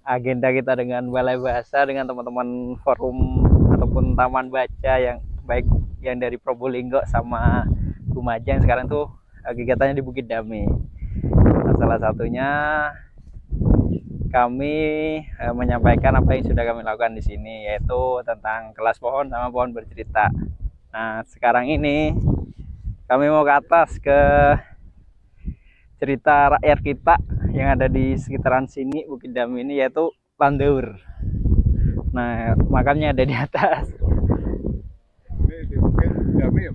agenda kita dengan Balai Bahasa, dengan teman-teman forum ataupun taman baca yang baik yang dari Probolinggo sama Lumajang. Sekarang tuh kegiatannya di Bukit Dami. Nah, salah satunya kami menyampaikan apa yang sudah kami lakukan di sini, yaitu tentang kelas pohon sama pohon bercerita. Nah, sekarang ini kami mau ke atas ke cerita rakyat kita yang ada di sekitaran sini Bukit Dami ini, yaitu Landaur. Nah, makamnya ada di atas.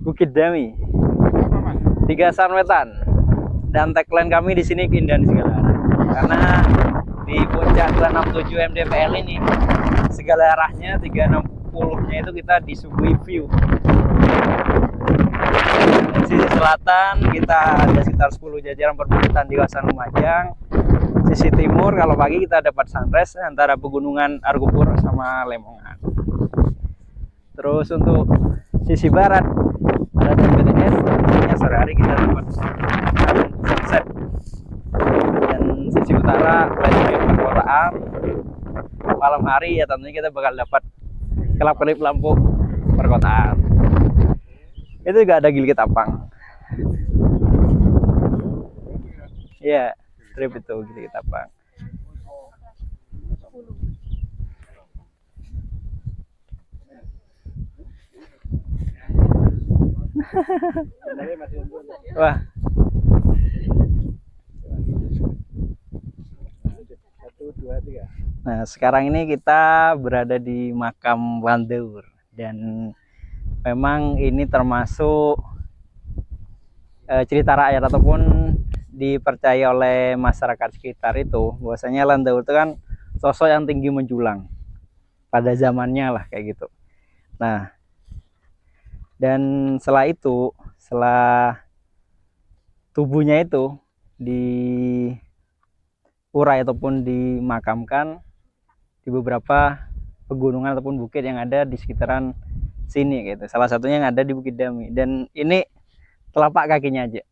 Bukit Dami. Tiga Sarwetan. Dan tagline kami di sini keindahan segala arah. Karena di puncak 267 MDPL ini segala arahnya 360-nya itu kita disuguhi view. Di sisi selatan kita ada sekitar 10 jajaran perbukitan di kawasan Lumajang. Sisi timur kalau pagi kita dapat sunrise antara pegunungan Argupur sama Lemongan. Terus untuk sisi barat ada BTS, tentunya sore hari kita dapat sunset. Dan sisi utara landscape perkotaan. Malam hari ya tentunya kita bakal dapat kelap-kelip lampu perkotaan. Itu juga ada Gili Ketapang. Iya, trip itu Gili Ketapang. Wah. Nah, sekarang ini kita berada di makam Landaur dan memang ini termasuk cerita rakyat ataupun dipercaya oleh masyarakat sekitar itu bahwasanya Landaur itu kan sosok yang tinggi menjulang pada zamannya lah kayak gitu. Nah, dan setelah tubuhnya itu diurai ataupun dimakamkan di beberapa pegunungan ataupun bukit yang ada di sekitaran sini gitu. Salah satunya yang ada di Bukit Dami. Dan ini telapak kakinya aja.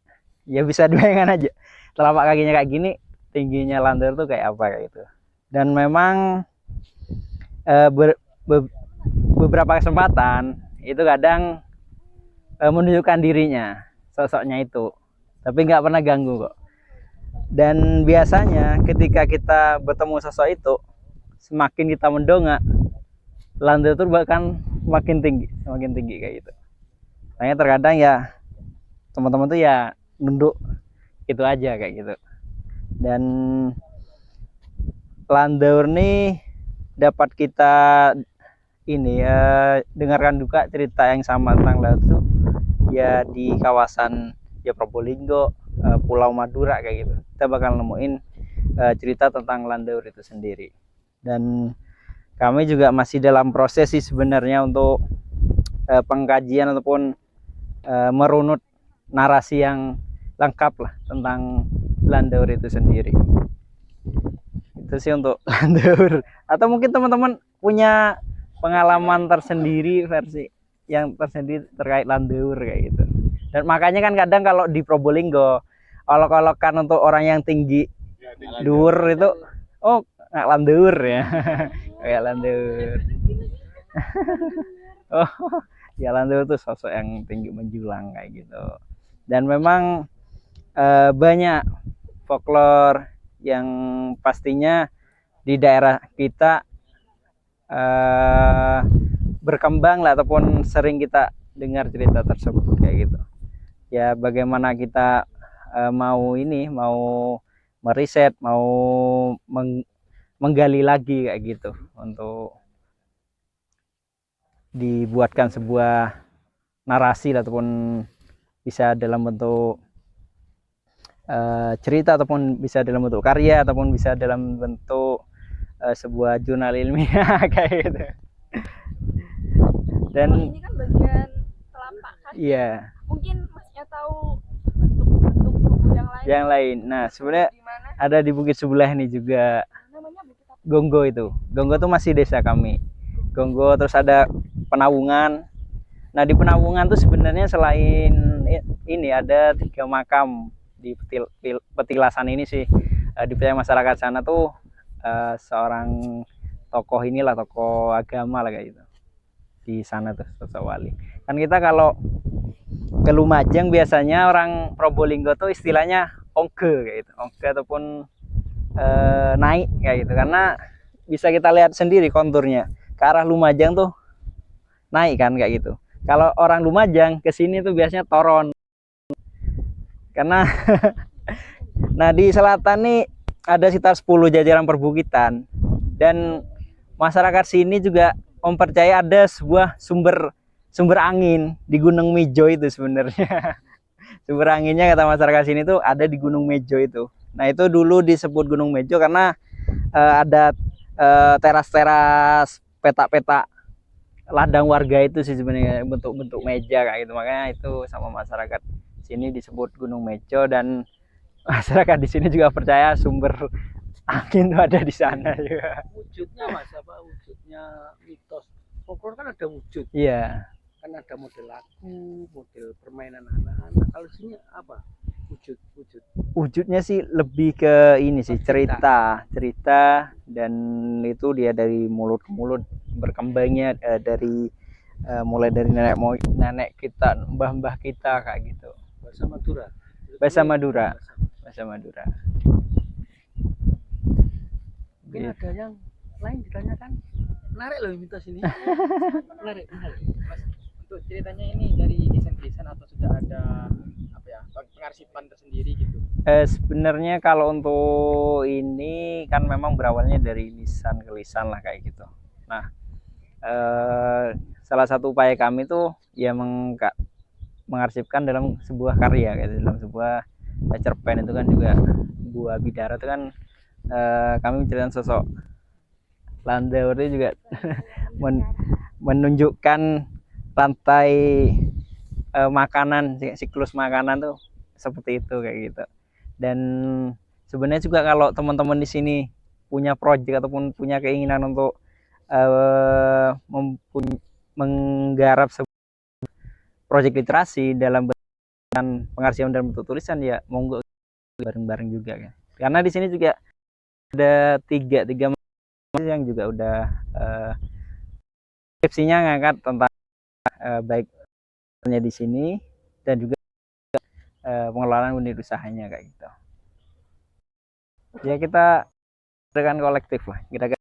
Ya bisa dibayangkan aja. Telapak kakinya kayak gini, tingginya Landaur tuh kayak apa kayak gitu. Dan memang beberapa kesempatan itu kadang menunjukkan dirinya, sosoknya itu. Tapi nggak pernah ganggu kok. Dan biasanya ketika kita bertemu sosok itu, semakin kita mendongak, Landaur itu bahkan semakin tinggi kayak gitu. Makanya terkadang ya teman-teman tuh ya nunduk gitu aja kayak gitu. Dan Landaur nih dapat kita ini dengarkan juga cerita yang sama tentang Landaur tuh ya di kawasan ya Probolinggo, Pulau Madura kayak gitu. Kita bakal nemuin cerita tentang Landaur itu sendiri. Dan kami juga masih dalam proses sih sebenarnya untuk pengkajian ataupun merunut narasi yang lengkap lah tentang Landaur itu sendiri. Itu sih untuk Landaur. Atau mungkin teman-teman punya pengalaman tersendiri, versi yang tersendiri terkait Landaur kayak gitu. Dan makanya kan kadang kalau di Probolinggo olok-olokan untuk orang yang tinggi dur itu, oh nggak Landaur ya. Kayak Landaur. Oh ya, Landaur itu sosok yang tinggi menjulang kayak gitu. Dan memang banyak folklore yang pastinya di daerah kita berkembang lah ataupun sering kita dengar cerita tersebut kayak gitu. Ya bagaimana kita mau meriset, mau menggali lagi kayak gitu untuk dibuatkan sebuah narasi ataupun bisa dalam bentuk cerita ataupun bisa dalam bentuk karya ataupun bisa dalam bentuk sebuah jurnal ilmiah kayak gitu. Dan ini kan bagian telapak kaki. Iya. Mungkin masnya tahu bentuk-bentuk tubuh yang lain. Nah, sebenarnya ada di bukit sebelah ini juga. Namanya Bukit apa? Gonggo itu. Gonggo itu masih desa kami. Gonggo, terus ada Penawungan. Nah, di Penawungan tuh sebenarnya selain ini ada 3 makam di petilasan ini sih. dipercaya masyarakat sana tuh seorang tokoh inilah, tokoh agama lah kayak gitu di sana tuh, sosok wali. Kan kita kalau ke Lumajang biasanya orang Probolinggo tuh istilahnya ongke kayak gitu, ongke ataupun naik kayak gitu, karena bisa kita lihat sendiri konturnya ke arah Lumajang tuh naik kan kayak gitu. Kalau orang Lumajang ke sini tuh biasanya toron. Karena nah di selatan nih ada sekitar 10 jajaran perbukitan, dan masyarakat sini juga mempercayai ada sebuah sumber angin di Gunung Mejo itu sebenarnya. Sumber anginnya kata masyarakat sini tuh ada di Gunung Mejo itu. Nah itu dulu disebut Gunung Mejo karena ada teras-teras petak-petak ladang warga itu sih sebenarnya, bentuk-bentuk meja kayak gitu, makanya itu sama masyarakat sini disebut Gunung Mejo. Dan masyarakat di sini juga percaya sumber angin itu ada di sana juga. Wujudnya Mas, apa wujudnya mitos folklore kan ada wujud, Iya. kan ada model lagu, model permainan anak-anak. Kalau sini apa Wujudnya sih lebih ke ini sih, cerita dan itu dia dari mulut ke mulut berkembangnya, dari mulai dari nenek kita, mbah kita kayak gitu. bahasa Madura. Bahasa Madura. Mungkin ada yang lain ditanyakan. Menarik loh mitos ini. menarik. Mas, untuk ceritanya ini dari desain atau sudah ada apa ya, pengarsipan tersendiri gitu? Sebenarnya kalau untuk ini kan memang berawalnya dari lisan ke lisan lah kayak gitu. Nah, salah satu upaya kami tuh ya mengarsipkan dalam sebuah karya, gitu, dalam sebuah cerpen itu kan juga buah bidara itu kan, kami menceritakan sosok Landau itu juga menunjukkan rantai makanan, siklus makanan tuh seperti itu kayak gitu. Dan sebenarnya juga kalau teman-teman di sini punya proyek ataupun punya keinginan untuk menggarap proyek literasi dalam pengarsipan dalam bentuk tulisan, ya monggo bareng-bareng juga kan. Karena di sini juga ada tiga yang juga udah skripsinya ngangkat tentang baiknya di sini dan juga pengelolaan unit usahanya kayak gitu. Ya kita dengan kolektif lah, kita